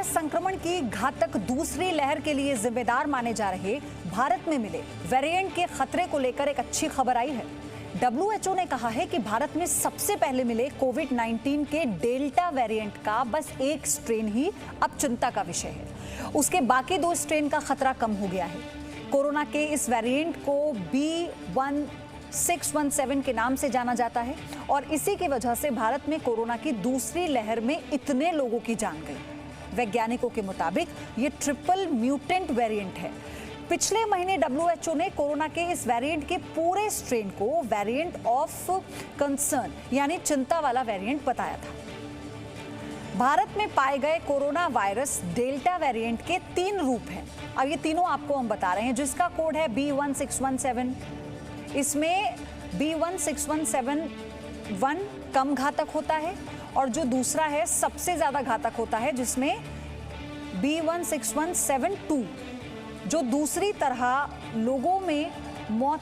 Virus संक्रमण की घातक दूसरी लहर के लिए जिम्मेदार माने जा रहे भारत में मिले वेरिएंट के खतरे को लेकर एक अच्छी खबर आई है। WHO ने कहा है कि भारत में सबसे पहले मिले कोविड-19 के डेल्टा वेरिएंट का बस एक स्ट्रेन ही अब चिंता का विषय है। उसके बाकी दो स्ट्रेन का खतरा कम हो गया है। कोरोना के इस वेरिएंट को B1617 के नाम से जाना जाता है और इसी की वजह से भारत में कोरोना की दूसरी लहर में इतने लोगों की जान गई। वैज्ञानिकों के मुताबिक ये ट्रिपल म्यूटेंट वेरिएंट है। पिछले महीने WHO ने कोरोना के इस वेरिएंट के पूरे स्ट्रेन को वेरिएंट ऑफ कंसर्न यानी चिंता वाला वेरिएंट बताया था। भारत में पाए गए कोरोना वायरस डेल्टा वेरिएंट के 3 रूप हैं। अब ये तीनों आपको हम बता रहे हैं, जिसका कोड है B1617। इसमें B16171 कम घातक होता है और जो दूसरा है सबसे ज्यादा घातक होता है, जिसमें B16172 जो दूसरी तरह लोगों में मौत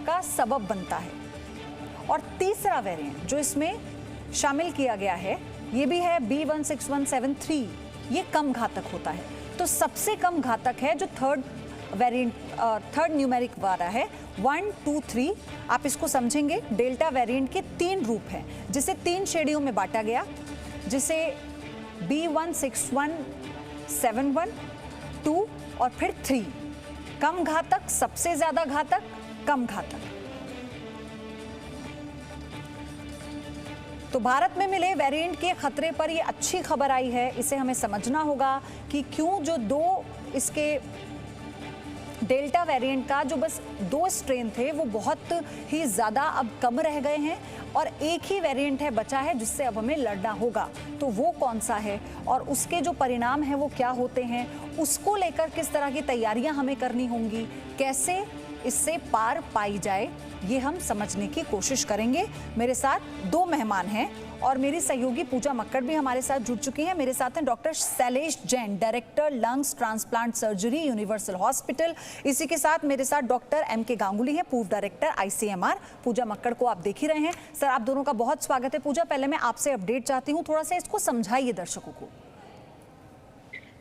का सबब बनता है। और तीसरा वेरिएंट जो इसमें शामिल किया गया है ये भी है B16173, ये कम घातक होता है। तो सबसे कम घातक है जो थर्ड न्यूमेरिक वाला है 1, 2, 3। आप इसको समझेंगे, डेल्टा वेरिएंट के 3 रूप हैं जिसे 3 श्रेणियों में बांटा गया, जिसे B16171, 2 और फिर 3। कम घातक, सबसे ज्यादा घातक, कम घातक। तो भारत में मिले वेरिएंट के खतरे पर ये अच्छी खबर आई है। इसे हमें समझना होगा कि क्यों जो दो इसके डेल्टा वेरिएंट का जो बस 2 स्ट्रेन थे वो बहुत ही ज़्यादा अब कम रह गए हैं और एक ही वेरिएंट है बचा है जिससे अब हमें लड़ना होगा। तो वो कौन सा है और उसके जो परिणाम हैं वो क्या होते हैं, उसको लेकर किस तरह की तैयारियां हमें करनी होंगी, कैसे इससे पार पाई जाए, ये हम समझने की कोशिश करेंगे। मेरे साथ 2 मेहमान हैं और मेरी सहयोगी पूजा मक्कड़ भी हमारे साथ जुड़ चुकी हैं। मेरे साथ हैं doctor Shailesh Jain, director lungs transplant surgery, universal hospital. इसी के साथ मेरे साथ डॉक्टर MK गांगुली हैं, पूर्व डायरेक्टर ICMR। पूजा मक्कड़ को आप देख ही रहे हैं। सर, आप दोनों का बहुत स्वागत है। पूजा, पहले मैं आपसे अपडेट चाहती हूँ, थोड़ा सा इसको समझाइए दर्शकों को।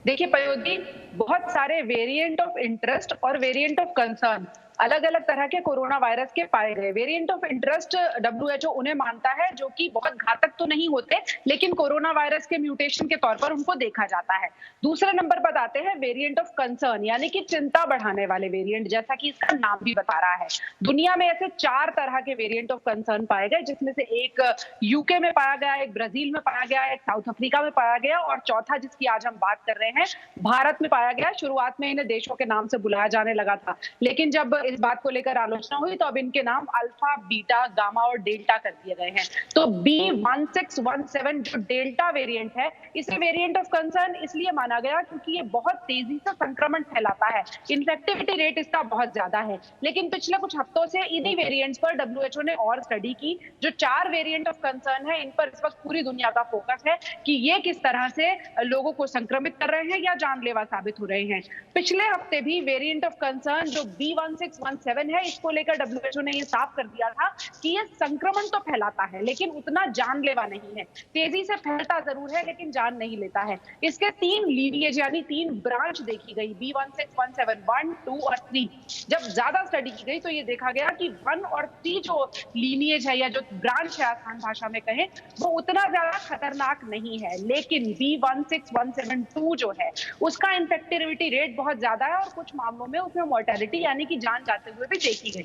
देखिए पयोधी, बहुत सारे वेरिएंट ऑफ इंटरेस्ट और वेरिएंट ऑफ कंसर्न अलग अलग तरह के कोरोना वायरस के पाए गए। वेरिएंट ऑफ इंटरेस्ट WHO उन्हें मानता है जो कि बहुत घातक तो नहीं होते, लेकिन कोरोना वायरस के म्यूटेशन के तौर पर उनको देखा जाता है। दूसरे नंबर पर आते हैं वेरिएंट ऑफ कंसर्न, यानी कि चिंता बढ़ाने वाले वेरिएंट, जैसा कि इसका नाम भी बता रहा है। दुनिया में ऐसे 4 तरह के वेरिएंट ऑफ कंसर्न पाए गए, जिसमें से एक UK में पाया गया, एक ब्राजील में पाया गया, एक साउथ अफ्रीका में पाया गया और चौथा जिसकी आज हम बात कर रहे हैं भारत में पाया गया। शुरुआत में इन्हें देशों के नाम से बुलाया जाने लगा था, लेकिन जब इस बात को लेकर आलोचना हुई तो अब इनके नाम अल्फा, बीटा, गामा और डेल्टा कर दिए गए हैं। तो B1617 जो डेल्टा वेरिएंट है, इसे वेरिएंट ऑफ कंसर्न इसलिए माना गया क्योंकि ये बहुत तेजी से संक्रमण फैलाता है। इन्फेक्टिविटी रेट इसका बहुत ज्यादा है। लेकिन पिछले कुछ हफ्तों से इन्हीं वेरिएंट्स पर WHO ने और स्टडी की। जो 4 वेरिएंट ऑफ कंसर्न है, इन पर इस वक्त पूरी दुनिया का फोकस है कि ये किस तरह से लोगों को संक्रमित कर रहे हैं या जानलेवा साबित हो रहे हैं। पिछले हफ्ते भी वेरिएंट ऑफ कंसर्न जो B1617 है, इसको लेकर WHO ने ये साफ कर दिया था कि ये संक्रमण तो फैलाता है लेकिन उतना जानलेवा नहीं है। तेजी से फैलता जरूर है लेकिन जान नहीं लेता है। इसके 3 लीनिएज यानी 3 ब्रांच देखी गई, B1617, 1, 2 और 3। जब ज्यादा स्टडी की गई तो ये देखा गया कि 1 और 3 जो लीनिएज है या जो ब्रांच है, आसान भाषा में कहें, वो उतना ज्यादा खतरनाक नहीं है। लेकिन B16172 जो है, उसका इन्फेक्टिविटी रेट बहुत ज्यादा है और कुछ मामलों में उसमें मोर्टेलिटी यानी कि जान जाते हुए भी देखी गई।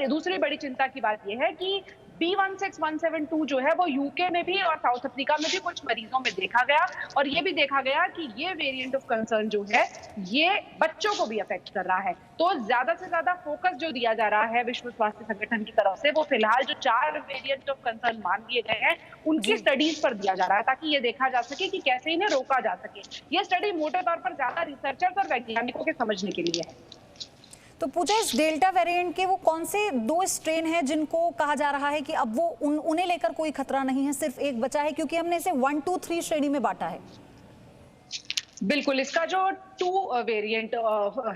दूसरी बड़ी चिंता की बात यह है कि B16172 जो है वो UK में भी और साउथ अफ्रीका में भी कुछ मरीजों में देखा गया और ये भी देखा गया कि ये वेरिएंट ऑफ कंसर्न जो है ये बच्चों को भी अफेक्ट कर रहा है। तो ज्यादा से ज्यादा फोकस जो दिया जा रहा है विश्व स्वास्थ्य संगठन की तरफ से, वो फिलहाल जो 4 वेरिएंट ऑफ कंसर्न मान लिए गए हैं उनकी स्टडीज पर दिया जा रहा है, ताकि ये देखा जा सके कि कैसे इन्हें रोका जा सके। ये स्टडी मोटे तौर पर ज्यादा रिसर्चर्स और वैज्ञानिकों के समझने के लिए है। तो पूजा, इस डेल्टा वेरिएंट के वो कौन से 2 स्ट्रेन हैं जिनको कहा जा रहा है कि अब वो उन्हें लेकर कोई खतरा नहीं है, सिर्फ एक बचा है, क्योंकि हमने इसे 1, 2, 3 श्रेणी में बांटा है? बिल्कुल, इसका जो 2 वेरिएंट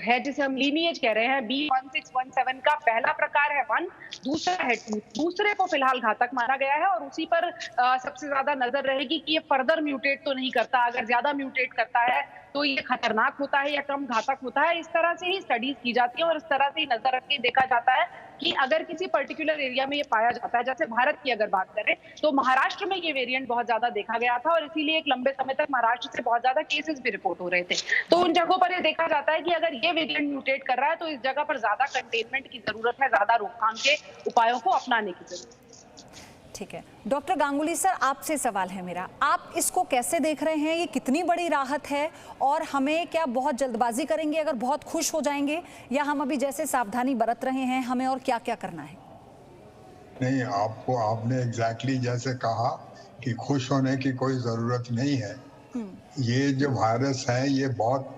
है जिसे हम लीनिएज कह रहे हैं, B1617 का पहला प्रकार है 1, दूसरा है 2। दूसरे को फिलहाल घातक माना गया है और उसी पर सबसे ज्यादा नजर रहेगी कि ये फर्दर म्यूटेट तो नहीं करता। अगर ज्यादा म्यूटेट करता है तो ये खतरनाक होता है या कम घातक होता है। इस तरह से ही स्टडीज की जाती है और इस तरह से ही नजर रख के देखा जाता है कि अगर किसी पर्टिकुलर एरिया में ये पाया जाता है, जैसे भारत की अगर बात करें तो महाराष्ट्र में ये वेरिएंट बहुत ज्यादा देखा गया था और इसीलिए एक लंबे समय तक महाराष्ट्र से बहुत ज्यादा केसेस भी रिपोर्ट हो रहे थे। तो उन जगहों पर ये देखा जाता है कि अगर ये वेरिएंट म्यूटेट कर रहा है तो इस जगह पर ज्यादा कंटेनमेंट की जरूरत है, ज्यादा रोकथाम के उपायों को अपनाने की जरूरत है। ठीक है, डॉक्टर गांगुली सर, आपसे सवाल है मेरा, आप इसको कैसे देख रहे हैं? ये कितनी बड़ी राहत है और हमें क्या बहुत जल्दबाजी करेंगे अगर बहुत खुश हो जाएंगे, या हम अभी जैसे सावधानी बरत रहे हैं, हमें और क्या क्या करना है? नहीं, आपने एग्जैक्टली जैसे कहा कि खुश होने की कोई जरूरत नहीं है। ये जो वायरस है ये बहुत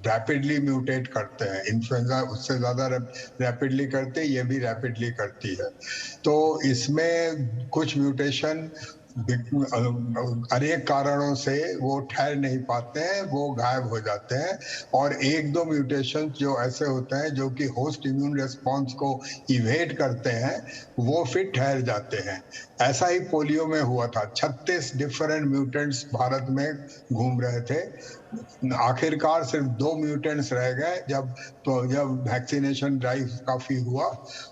रैपिडली म्यूटेट करते हैं। इन्फ्लुएंजा उससे ज्यादा रैपिडली करते, ये भी रैपिडली करती है। तो इसमें कुछ म्यूटेशन अनेक कारणों से वो ठहर नहीं पाते हैं, वो गायब हो जाते हैं। और एक दो म्यूटेशन जो ऐसे होते हैं जो कि होस्ट इम्यून रिस्पॉन्स को इवेड करते हैं, वो फिर ठहर जाते हैं। ऐसा ही पोलियो में हुआ था। 36 डिफरेंट म्यूटेंट्स भारत में घूम रहे थे। आखिरकार सिर्फ 2 म्यूटेंट्स रह गए जब वैक्सीनेशन ड्राइव काफी हुआ।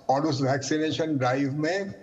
और उस वैक्सीनेशन ड्राइव में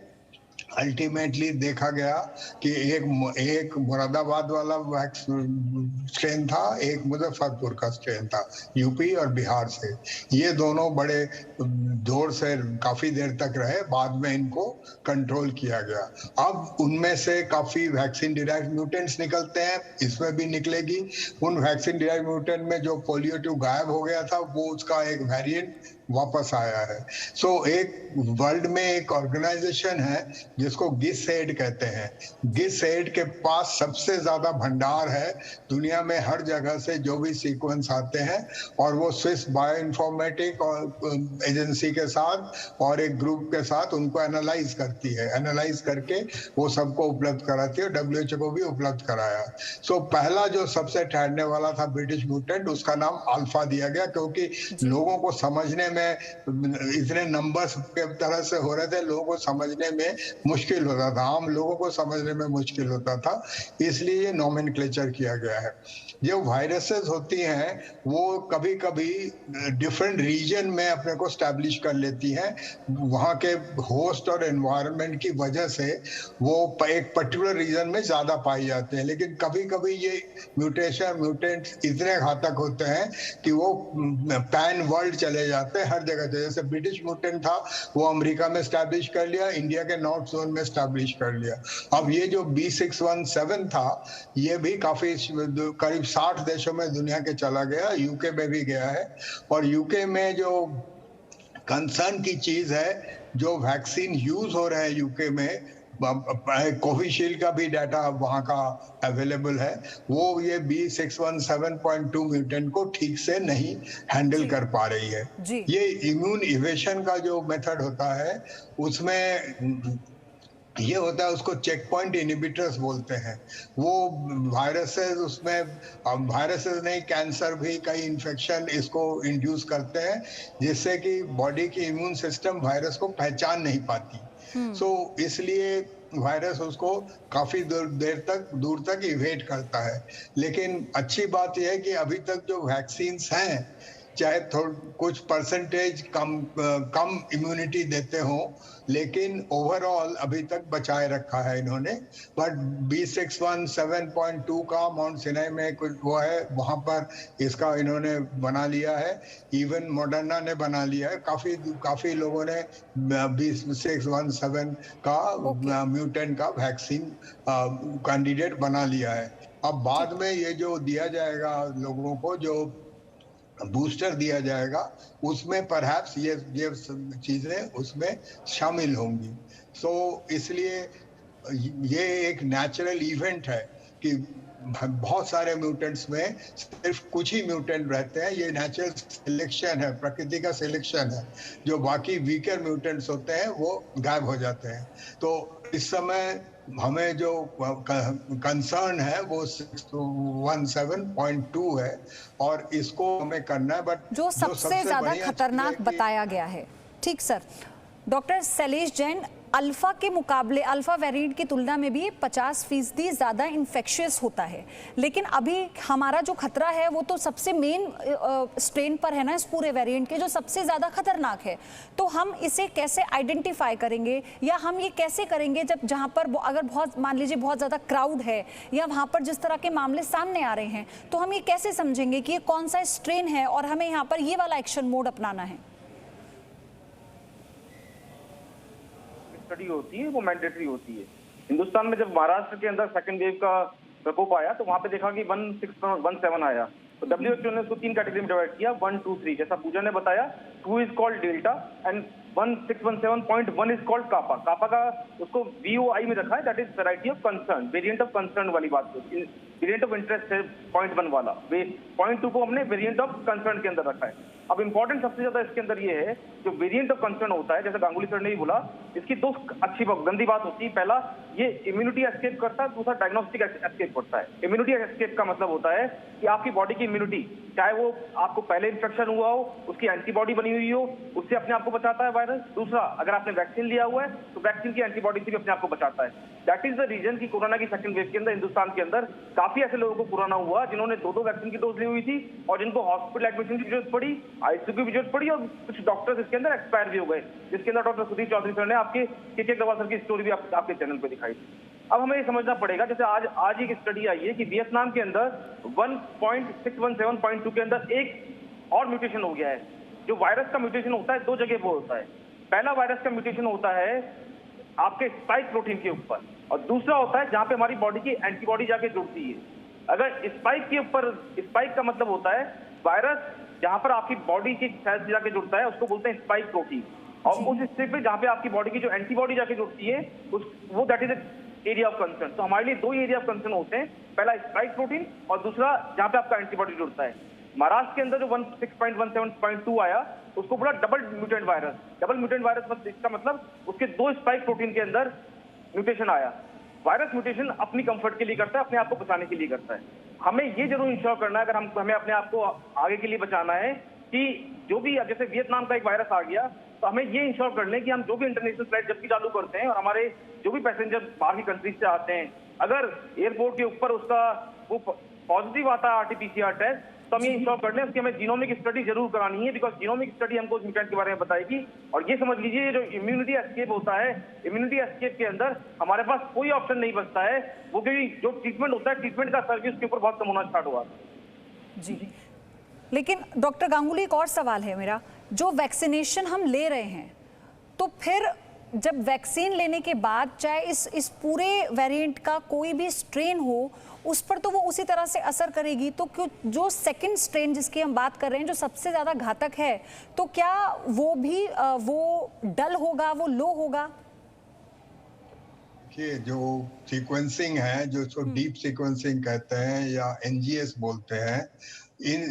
अल्टीमेटली देखा गया कि एक मुरादाबाद वाला स्ट्रेन था, एक मुजफ्फरपुर का स्ट्रेन था, यूपी और बिहार से। ये दोनों बड़े जोर से काफी देर तक रहे, बाद में इनको कंट्रोल किया गया। अब उनमें से काफी वैक्सीन डिराइव्ड म्यूटेंट्स निकलते हैं, इसमें भी निकलेगी। उन वैक्सीन डिराइव्ड म्यूटेंट में जो पोलियो 2 गायब हो गया था, वो उसका एक वेरिएंट वापस आया है। सो एक वर्ल्ड में एक ऑर्गेनाइजेशन है जिसको गिसएड कहते हैं। गिसएड के पास सबसे ज्यादा भंडार है दुनिया में, हर जगह से जो भी सीक्वेंस आते हैं, और वो स्विस बायो इन्फॉर्मेटिक और एजेंसी के साथ और एक ग्रुप के साथ उनको एनालाइज करती है। एनालाइज करके वो सबको उपलब्ध कराती है, WHO को भी उपलब्ध कराया। सो पहला जो सबसे ठहरने वाला था ब्रिटिश म्यूटेंट, उसका नाम अल्फा दिया गया, क्योंकि लोगों को समझने में इतने नंबर्स के तरह से हो रहे थे, लोगों को समझने में मुश्किल होता था, आम लोगों को समझने में मुश्किल होता था, इसलिए नोमेनक्लेचर किया गया है। जो वायरसेस होती हैं वो कभी कभी डिफरेंट रीजन में अपने को स्टैब्लिश कर लेती हैं। वहाँ के होस्ट और एनवायरनमेंट की वजह से वो एक पर्टिकुलर रीजन में ज्यादा पाई जाते हैं। लेकिन कभी कभी ये म्यूटेंट्स इतने घातक होते हैं कि वो पैन वर्ल्ड चले जाते हैं, हर जगह। जैसे ब्रिटिश म्यूटेंट था, वो अमेरिका में स्टैब्लिश कर लिया, इंडिया के नॉर्थ जोन में स्टैब्लिश कर लिया। अब ये जो B617 था, ये भी काफी करीब 60 देशों में दुनिया के चला गया, यूके में भी गया है। और यूके में जो कंसर्न की चीज है, जो वैक्सीन यूज हो रहे हैं यूके में, कोविशील्ड का भी डाटा वहां का अवेलेबल है, वो ये B617.2 म्यूटेंट को ठीक से नहीं हैंडल कर पा रही है। ये इम्यून इवेशन का जो मेथड होता है, उसमें ये होता है, उसको चेक पॉइंट इनहिबिटर्स बोलते हैं। वो वायरसेस, उसमें वायरसेस नहीं, कैंसर भी, कई इन्फेक्शन इसको इंड्यूस करते हैं, जिससे कि बॉडी की इम्यून सिस्टम वायरस को पहचान नहीं पाती। सो इसलिए वायरस उसको काफी दूर तक इवेट करता है। लेकिन अच्छी बात यह है कि अभी तक जो वैक्सीन्स हैं, चाहे कुछ परसेंटेज कम इम्यूनिटी देते हो, लेकिन ओवरऑल अभी तक बचाए रखा है इन्होंने। बट B617.2 का माउंट सिनाई में कुछ वो है, वहां पर इसका इन्होंने बना लिया है। इवन मॉडर्ना ने बना लिया है। काफी लोगों ने B617 का म्यूटेंट का वैक्सीन कैंडिडेट बना लिया है। अब बाद में ये जो दिया जाएगा लोगों को, जो बूस्टर दिया जाएगा, उसमें परहैप्स ये चीजें उसमें शामिल होंगी। सो इसलिए ये एक नेचुरल इवेंट है कि बहुत सारे म्यूटेंट्स में सिर्फ कुछ ही म्यूटेंट रहते हैं। ये नेचुरल सिलेक्शन है, प्रकृति का सिलेक्शन है। जो बाकी वीकर म्यूटेंट्स होते हैं वो गायब हो जाते हैं। तो इस समय हमें जो कंसर्न है वो 617.2 है और इसको हमें करना है, बट जो सबसे ज्यादा खतरनाक बताया गया है। ठीक sir. Doctor Shailesh Jain, alpha के मुकाबले, अल्फा वेरिएंट की तुलना में भी 50% ज्यादा इन्फेक्शियस होता है, लेकिन अभी हमारा जो खतरा है वो तो सबसे मेन स्ट्रेन पर है ना, इस पूरे वेरिएंट के, जो सबसे ज्यादा खतरनाक है। तो हम इसे कैसे आइडेंटिफाई करेंगे, या हम ये कैसे करेंगे जब जहां पर अगर बहुत, मान लीजिए बहुत ज्यादा क्राउड है या वहां पर जिस तरह के मामले सामने आ रहे हैं, तो हम ये कैसे समझेंगे कि ये कौन सा स्ट्रेन है और हमें यहाँ पर ये वाला एक्शन मोड अपनाना है? स्टडी होती है वो मैंडेटरी होती है। हिंदुस्तान में जब महाराष्ट्र के अंदर सेकंड वेव का प्रकोप आया तो वहां पे देखा कि 1617 आया, तो WHO ने उसको 3 कैटेगरी में डिवाइड किया, 1, 2, 3। जैसा पूजा ने बताया, 2 is called delta and 1617.1 is called kappa. Kappa का उसको VOI में रखा है, that is variety of concern, variant of concern वाली बात होती है। वेरिएंट ऑफ इंटरेस्ट है 0.1 वाला, 0.2 को हमने वेरिएंट ऑफ कंसर्न के अंदर रखा है। अब इंपॉर्टेंट सबसे ज्यादा इसके अंदर ये है, जो वेरिएंट ऑफ कंसर्न होता है, जैसे गांगुली सर ने भी बोला, इसकी 2 अच्छी गंदी बात होती है। पहला, ये इम्यूनिटी एस्केप करता है, दूसरा डायग्नोस्टिक एस्केप करता है। इम्यूनिटी एस्केप का मतलब होता है कि आपकी बॉडी की इम्यूनिटी, चाहे वो आपको पहले इन्फेक्शन हुआ हो, उसकी एंटीबॉडी बनी हुई हो, उससे अपने आप को बचाता है वायरस। दूसरा, अगर आपने वैक्सीन लिया हुआ है तो वैक्सीन की एंटीबॉडी से भी अपने आप को बचाता है। दैट इज द रीजन कि कोरोना की सेकंड वेव के अंदर हिंदुस्तान के अंदर काफी ऐसे लोगों को कोरोना हुआ जिन्होंने 2 वैक्सीन की डोज ली हुई थी और जिनको हॉस्पिटल एडमिशन की जरूरत पड़ी, ICU की जरूरत पड़ी, और कुछ डॉक्टर्स इसके अंदर एक्सपायर भी हो गए, जिसके अंदर डॉक्टर सुधीर चौधरी सर ने आपके KK अग्रवाल सर की स्टोरी भी आपके चैनल पे दिखाई थी। अब हमें ये समझना पड़ेगा, जैसे आज एक स्टडी आई है कि वियतनाम के अंदर 1.617.2 के अंदर एक और म्यूटेशन हो गया है। जो वायरस का म्यूटेशन होता है 2 जगह वो होता है। पहला वायरस का म्यूटेशन होता है आपके स्पाइक प्रोटीन के ऊपर, और दूसरा होता है जहां पे हमारी बॉडी की एंटीबॉडी जाके जुड़ती है। अगर स्पाइक के ऊपर, स्पाइक का मतलब होता है वायरस जहां पर आपकी बॉडी की सेल्स जाके जुड़ता है, उसको बोलते हैं स्पाइक प्रोटीन। और उस हिस्से पे जहां पे आपकी बॉडी की जो एंटीबॉडी जाके जुड़ती है, वो that is area of concern. तो हमारे लिए 2 एरिया ऑफ कंसर्न होते हैं, पहला स्पाइक प्रोटीन और दूसरा जहां पे आपका एंटीबॉडी जुड़ता है। महाराष्ट्र के अंदर जो 1617.2 आया, उसको बोला double mutant virus. Double mutant virus इसका मतलब उसके 2 स्पाइक प्रोटीन के अंदर म्यूटेशन आया। वायरस म्यूटेशन अपनी कंफर्ट के लिए करता है, अपने आप को बचाने के लिए करता है। हमें ये जरूर इंश्योर करना है, अगर हमें अपने आप को आगे के लिए बचाना है, कि जो भी, जैसे वियतनाम का एक वायरस आ गया, तो हमें ये इंश्योर कर लें कि हम जो भी इंटरनेशनल फ्लाइट जब भी चालू करते हैं और हमारे जो भी पैसेंजर बाहर की कंट्रीज से आते हैं, अगर एयरपोर्ट के ऊपर उसका वो पॉजिटिव आता है RT-PCR टेस्ट, तो हम ये इंश्योर कर लें उसकी हमें जीनोमिक स्टडी जरूर करानी है, बिकॉज जीनोमिक स्टडी हमको उस म्यूटेंट के बारे में बताएगी। और ये समझ लीजिए, जो इम्यूनिटी एस्केप होता है, इम्यूनिटी एस्केप के अंदर हमारे पास कोई ऑप्शन नहीं बचता है, वो क्योंकि जो ट्रीटमेंट होता है, ट्रीटमेंट का असर भी उसके ऊपर बहुत कम होना स्टार्ट हुआ। जी, लेकिन डॉक्टर गांगुली, एक और सवाल है मेरा, जो वैक्सीनेशन हम ले रहे हैं, तो फिर जब वैक्सीन लेने के बाद चाहे इस पूरे वेरिएंट का कोई भी स्ट्रेन हो, उस पर तो वो उसी तरह से असर करेगी, तो क्यों जो सेकंड स्ट्रेन जिसकी हम बात कर रहे हैं, जो सबसे ज़्यादा घातक है, तो क्या वो भी वो डल होगा, वो लो होगा? कि जो सीक्वेंसिंग है, जो इसको डीप सीक्वेंसिंग कहते हैं या NGS बोलते हैं,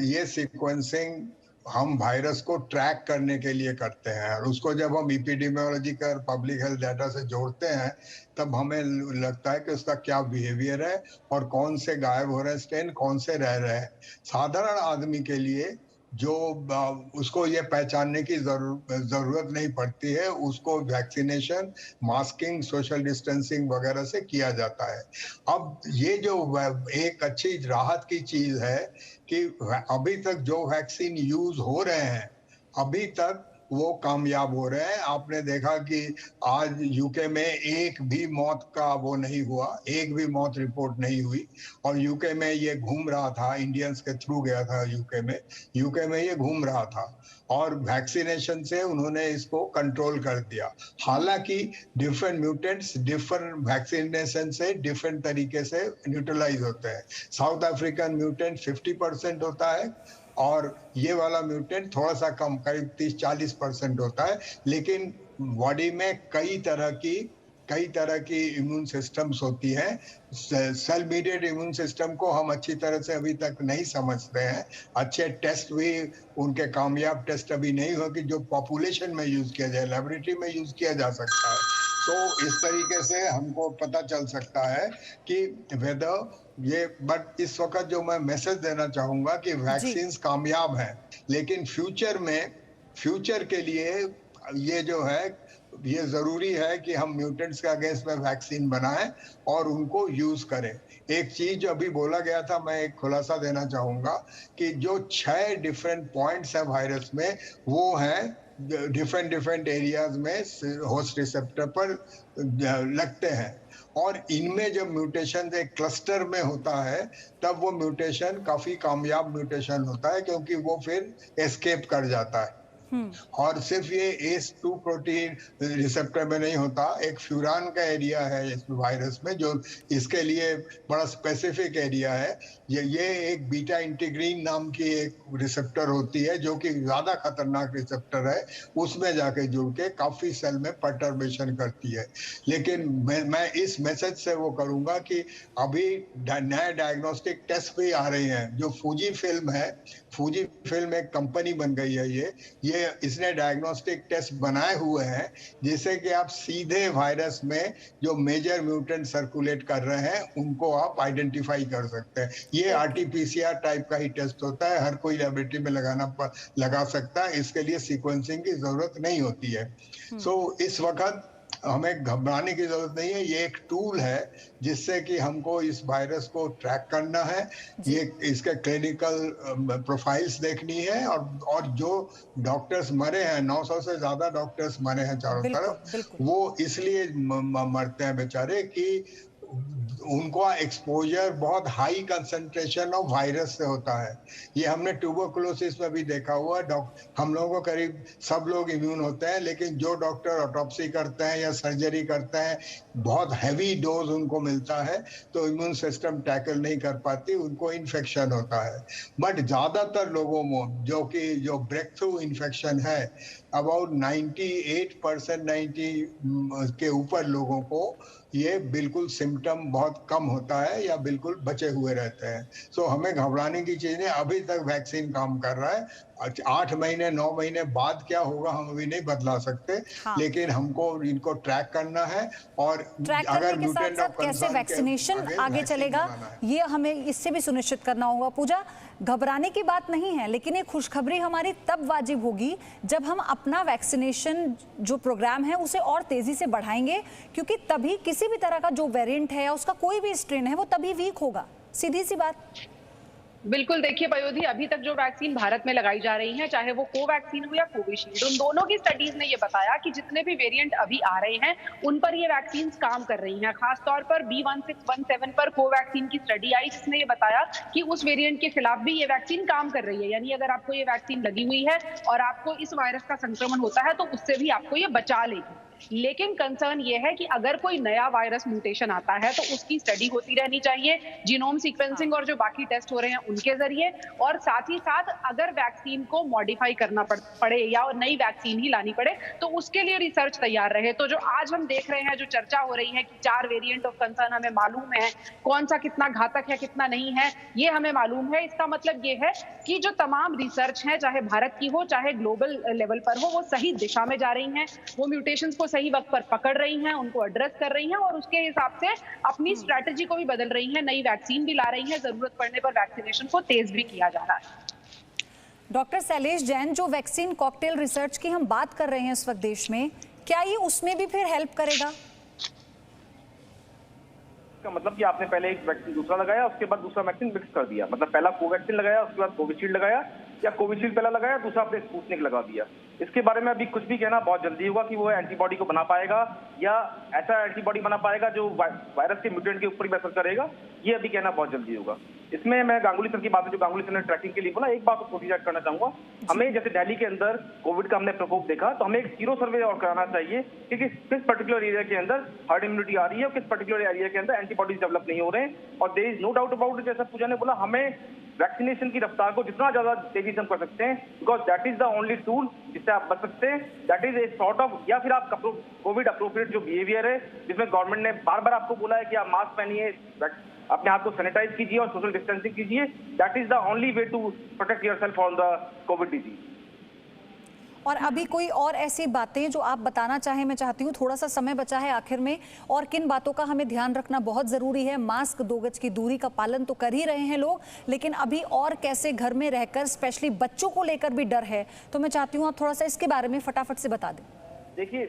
ये सीक्वेंसिंग हम वायरस को ट्रैक करने के लिए करते हैं, और उसको जब हम एपिडेमियोलॉजिकल पब्लिक हेल्थ डाटा से जोड़ते हैं, तब हमें लगता है कि उसका क्या बिहेवियर है और कौन से गायब हो रहे हैं स्ट्रेन, कौन से रह रहे हैं। साधारण आदमी के लिए जो उसको ये पहचानने की जरूरत नहीं पड़ती है, उसको वैक्सीनेशन, मास्किंग, सोशल डिस्टेंसिंग वगैरह से किया जाता है। अब ये जो एक अच्छी राहत की चीज है कि अभी तक जो वैक्सीन यूज हो रहे हैं, अभी तक वो कामयाब हो रहे हैं। आपने देखा कि आज यूके में एक भी मौत का वो नहीं हुआ, एक भी मौत रिपोर्ट नहीं हुई, और यूके में ये घूम रहा था, इंडियंस के थ्रू गया था यूके में ये घूम रहा था, और वैक्सीनेशन से उन्होंने इसको कंट्रोल कर दिया। हालांकि डिफरेंट म्यूटेंट्स डिफरेंट वैक्सीनेशन से डिफरेंट तरीके से न्यूट्रलाइज होते हैं। साउथ अफ्रीकन म्यूटेंट 50% होता है, और ये वाला म्यूटेंट थोड़ा सा कम, करीब 30-40% होता है। लेकिन बॉडी में कई तरह की इम्यून सिस्टम्स होती हैं। सेल मीडिएटेड इम्यून सिस्टम को हम अच्छी तरह से अभी तक नहीं समझते हैं। अच्छे टेस्ट भी, उनके कामयाब टेस्ट अभी नहीं हुए कि जो पॉपुलेशन में यूज किया जाए, लेबोरेटरी में यूज किया जा सकता है। तो इस तरीके से हमको पता चल सकता है कि वेदर ये, बट इस वक्त जो मैं मैसेज देना चाहूंगा कि वैक्सीन कामयाब है, लेकिन फ्यूचर के लिए ये जो है, ये जरूरी है कि हम म्यूटेंट्स के अगेंस्ट में वैक्सीन बनाएं और उनको यूज करें। एक चीज जो अभी बोला गया था, मैं एक खुलासा देना चाहूंगा कि जो 6 डिफरेंट पॉइंट्स है वायरस में, वो हैं डिफरेंट एरियाज में होस्ट रिसेप्टर पर लगते हैं, और इनमें जब म्यूटेशन एक क्लस्टर में होता है तब वो म्यूटेशन काफी कामयाब म्यूटेशन होता है, क्योंकि वो फिर एस्केप कर जाता है। और सिर्फ ये ACE2 प्रोटीन रिसेप्टर में नहीं होता, एक फ्यूरान का एरिया है इस वायरस में जो इसके लिए बड़ा स्पेसिफिक एरिया है। ये एक बीटा इंटीग्रीन नाम की एक रिसेप्टर होती है जो कि ज्यादा खतरनाक रिसेप्टर है, उसमें जाके जुड़ के काफी सेल में परटर्बेशन करती है। लेकिन मैं इस मैसेज से वो करूंगा कि अभी नए डायग्नोस्टिक टेस्ट भी आ रहे हैं। जो फूजी फिल्म एक कंपनी बन गई है, ये इसने डायग्नोस्टिक टेस्ट बनाए हुए हैं जिससे कि आप सीधे वायरस में जो मेजर म्यूटेंट सर्कुलेट कर रहे हैं उनको आप आइडेंटिफाई कर सकते हैं। ये RT-PCR टाइप का ही टेस्ट होता है, हर कोई लेबोरेटरी में लगा सकता है, इसके लिए सीक्वेंसिंग की जरूरत नहीं होती है। इस वक्त हमें घबराने की जरूरत नहीं है। ये एक टूल है जिससे कि हमको इस वायरस को ट्रैक करना है, ये इसके क्लिनिकल प्रोफाइल्स देखनी है, और जो डॉक्टर्स मरे हैं, 900 से ज्यादा डॉक्टर्स मरे हैं चारों तरफ, वो इसलिए मरते हैं बेचारे कि उनको एक्सपोजर बहुत हाई कंसंट्रेशन ऑफ वायरस से होता है। ये हमने ट्यूबरकुलोसिस में भी देखा हुआ। हम लोगों को करीब सब लोग इम्यून होते हैं, लेकिन जो डॉक्टर ऑटोप्सी करते हैं या सर्जरी करते हैं, बहुत हैवी डोज उनको मिलता है तो इम्यून सिस्टम टैकल नहीं कर पाती, उनको इन्फेक्शन होता है। बट ज्यादातर लोगों में जो ब्रेक थ्रू इन्फेक्शन है, अबाउट 98% 90 के ऊपर लोगों को ये बिल्कुल सिम्टम बहुत कम होता है या बिल्कुल बचे हुए रहते हैं। सो हमें घबराने की चीज नहीं, अभी तक वैक्सीन काम कर रहा है। 8 महीने 9 महीने बाद क्या होगा हम अभी नहीं बदला सकते, लेकिन हमको इनको ट्रैक करना है, और अगर म्यूटेंट ऑफ कैसे वैक्सीनेशन आगे चलेगा ये हमें इससे भी सुनिश्चित करना होगा। पूजा, घबराने की बात नहीं है, लेकिन ये खुशखबरी हमारी तब वाजिब होगी जब हम अपना वैक्सीनेशन जो प्रोग्राम है उसे और तेजी से बढ़ाएंगे, क्योंकि तभी किसी भी तरह का जो वेरिएंट है या उसका कोई भी स्ट्रेन है वो तभी वीक होगा। सीधी सी बात। बिल्कुल, देखिए पयोधी, अभी तक जो वैक्सीन भारत में लगाई जा रही है, चाहे वो कोवैक्सीन हो या कोविशील्ड, उन दोनों की स्टडीज ने ये बताया कि जितने भी वेरिएंट अभी आ रहे हैं उन पर ये वैक्सीन काम कर रही हैं। खासतौर पर B1617 पर कोवैक्सीन की स्टडी आई जिसने ये बताया कि उस वेरिएंट के खिलाफ भी ये वैक्सीन काम कर रही है। यानी अगर आपको ये वैक्सीन लगी हुई है और आपको इस वायरस का संक्रमण होता है तो उससे भी आपको ये बचा लेगी। लेकिन कंसर्न ये है कि अगर कोई नया वायरस म्यूटेशन आता है तो उसकी स्टडी होती रहनी चाहिए, जीनोम सीक्वेंसिंग और जो बाकी टेस्ट हो रहे हैं उनके जरिए, और साथ ही साथ अगर वैक्सीन को मॉडिफाई करना पड़े या नई वैक्सीन ही लानी पड़े तो उसके लिए रिसर्च तैयार रहे। तो जो आज हम देख रहे हैं, जो चर्चा हो रही है कि 4 वेरिएंट ऑफ कंसर्न हमें मालूम है, कौन सा कितना घातक है कितना नहीं है ये हमें मालूम है। इसका मतलब ये है कि जो तमाम रिसर्च है, चाहे भारत की हो चाहे ग्लोबल लेवल पर हो, वो सही दिशा में जा रही हैं, वो म्यूटेशंस को सही वक्त पर पकड़ रही हैं, उनको एड्रेस कर रही हैं और उसके हिसाब से अपनी स्ट्रैटेजी को भी बदल रही हैं, नई वैक्सीन भी ला रही हैं, जरूरत पड़ने पर वैक्सीनेशन को तेज भी किया जा रहा है। डॉक्टर शैलेश जैन, जो वैक्सीन कॉकटेल रिसर्च की हम बात कर रहे हैं इस वक्त देश में, क्या ये उसमें भी फिर हेल्प करेगा? का मतलब कि आपने पहले एक वैक्सीन दूसरा लगाया, उसके बाद दूसरा वैक्सीन मिक्स कर दिया, मतलब पहला कोवैक्सीन लगाया, उसके बाद कोविशील्ड लगाया, या कोविशील्ड पहला लगाया, दूसरा आपने स्पुतनिक लगा दिया। इसके बारे में अभी कुछ भी कहना बहुत जल्दी होगा कि वो एंटीबॉडी को बना पाएगा या ऐसा एंटीबॉडी बना पाएगा जो वायरस के म्यूटेंट के ऊपर भी असर करेगा, ये अभी कहना बहुत जल्दी होगा। इसमें मैं गांगुली सर की बात है, जो गांगुली सर ने ट्रैकिंग के लिए बोला, एक बात को छोटी ऐड करना चाहूंगा। हमें जैसे दिल्ली के अंदर कोविड का हमने प्रकोप देखा तो हमें एक सीरो सर्वे और कराना चाहिए कि किस पर्टिकुलर एरिया के अंदर हर्ड इम्यूनिटी आ रही है और किस पर्टिकुलर एरिया के अंदर एंटीबॉडीज डेवलप नहीं हो रहे हैं। और there is no doubt about it, जैसा पूजा ने बोला, हमें वैक्सीनेशन की रफ्तार को जितना ज्यादा तेजी से हम कर सकते हैं, because that is the only tool जिससे आप बच सकते हैं। That is a sort of, या फिर आप कोविड अप्रोप्रिएट जो बिहेवियर है, जिसमें गवर्नमेंट ने बार बार आपको बोला है कि आप मास्क पहनिए, अपने हाथ को सैनिटाइज कीजिए और सोशल डिस्टेंसिंग कीजिए, that is the only way to protect yourself from the COVID disease. और अभी कोई और ऐसी बातें जो आप बताना चाहें, मैं चाहती हूँ थोड़ा सा समय बचा है आखिर में, और किन बातों का हमें ध्यान रखना बहुत ज़रूरी है। मास्क, 2 गज की दूरी का पालन तो कर ही रहे हैं लोग, लेकिन अभी और कैसे घर में रहकर, स्पेशली बच्चों को लेकर भी डर है, तो मैं चाहती हूँ आप थोड़ा सा इसके बारे में फटाफट से बता दें। देखिए,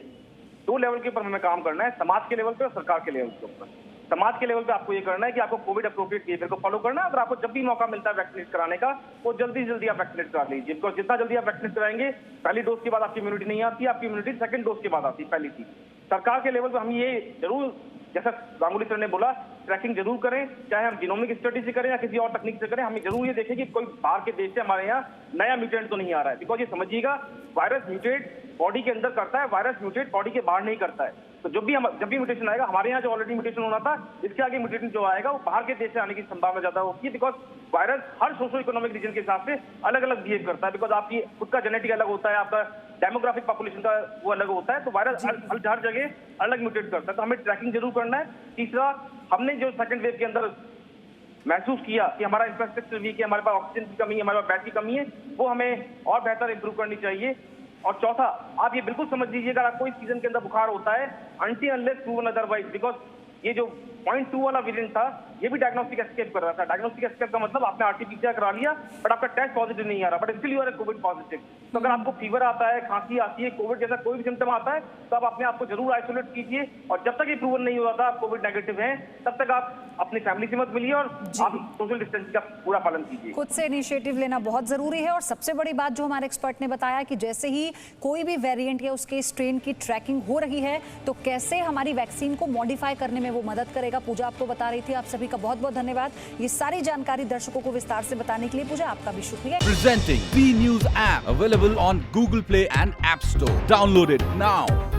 2 लेवल के ऊपर हमें काम करना है, समाज के लेवल पे और सरकार के लेवल के ऊपर। समाज के लेवल पे आपको ये करना है कि आपको कोविड अप्रोप्रिएट बिहेवियर को फॉलो करना है। अगर आपको जब भी मौका मिलता है वैक्सीनेट कराने का, वो जल्दी जल्दी आप वैक्सीनेट करा लीजिए, बिकॉज जितना जल्दी आप वैक्सीनेट कराएंगे, पहली डोज के बाद आपकी इम्यूनिटी नहीं आती, आपकी इम्यूनिटी सेकंड डोज के बाद आती है, पहली चीज। सरकार के लेवल पर हम ये जरूर, जैसा गांगुली सर ने बोला, ट्रैकिंग जरूर करें, चाहे हम जीनोमिक स्टडी से करें या किसी और तकनीक से करें। हमें जरूर ये देखें कि कोई बाहर के देश से हमारे यहाँ नया म्यूटेंट तो नहीं आ रहा है, बिकॉज ये समझिएगा, वायरस म्यूटेट बॉडी के अंदर करता है, वायरस म्यूटेट बॉडी के बाहर नहीं करता है। तो जब भी म्यूटेशन आएगा, हमारे यहाँ जो ऑलरेडी म्यूटेशन होना था, इसके आगे म्यूटेशन जो आएगा वो बाहर के देश से आने की संभावना ज्यादा होती है, बिकॉज वायरस हर सोशो इकोनॉमिक रीजन के हिसाब से अलग अलग बिहेव करता है, बिकॉज आपकी खुद का जेनेटिक अलग होता है, आपका डेमोग्राफिक पॉपुलेशन का वो अलग होता है, तो वायरस हर जगह अलग म्यूटेट करता है। तो हमें ट्रैकिंग जरूर करना है। तीसरा, हमने जो सेकंड वेव के अंदर महसूस किया कि हमारा इंफ्रास्ट्रक्चर वीक है, हमारे पास ऑक्सीजन की कमी है, हमारे पास बेड की कमी है, वो हमें और बेहतर इंप्रूव करनी चाहिए। और चौथा, आप ये बिल्कुल समझ लीजिए, अगर आपको इस सीजन के अंदर बुखार होता है, until unless proven otherwise, because ये जो 0.2 वाला वेरिएंट था, ये भी डायग्नोस्टिक एस्केप कर रहा था। डायग्नोस्टिक एस्केप का मतलब आपने आरटी-पीसीआर करा लिया, बट आपका टेस्ट पॉजिटिव नहीं आ रहा, but still you are COVID positive. तो अगर आपको फीवर आता है, खांसी आती है, कोविड जैसा कोई भी सिम्टम आता है, तो आप अपने आप को जरूर आइसोलेट कीजिए, और जब तक ये प्रूवन नहीं हुआ था आप कोविड नेगेटिव हैं, तब तक आप अपनी फैमिली से मत मिलिए और आप सोशल डिस्टेंसिंग का पूरा पालन कीजिए। खुद से इनिशिएटिव लेना बहुत जरूरी है। और सबसे बड़ी बात जो हमारे एक्सपर्ट ने बताया कि जैसे ही कोई भी वेरिएंट या उसके स्ट्रेन की ट्रैकिंग हो रही है, तो कैसे हमारी वैक्सीन को मॉडिफाई करने में वो मदद करेगा। पूजा आपको बता रही थी। आप सभी का बहुत बहुत धन्यवाद ये सारी जानकारी दर्शकों को विस्तार से बताने के लिए। पूजा, आपका भी शुक्रिया। Presenting B News app available on Google Play and App Store. Download it now.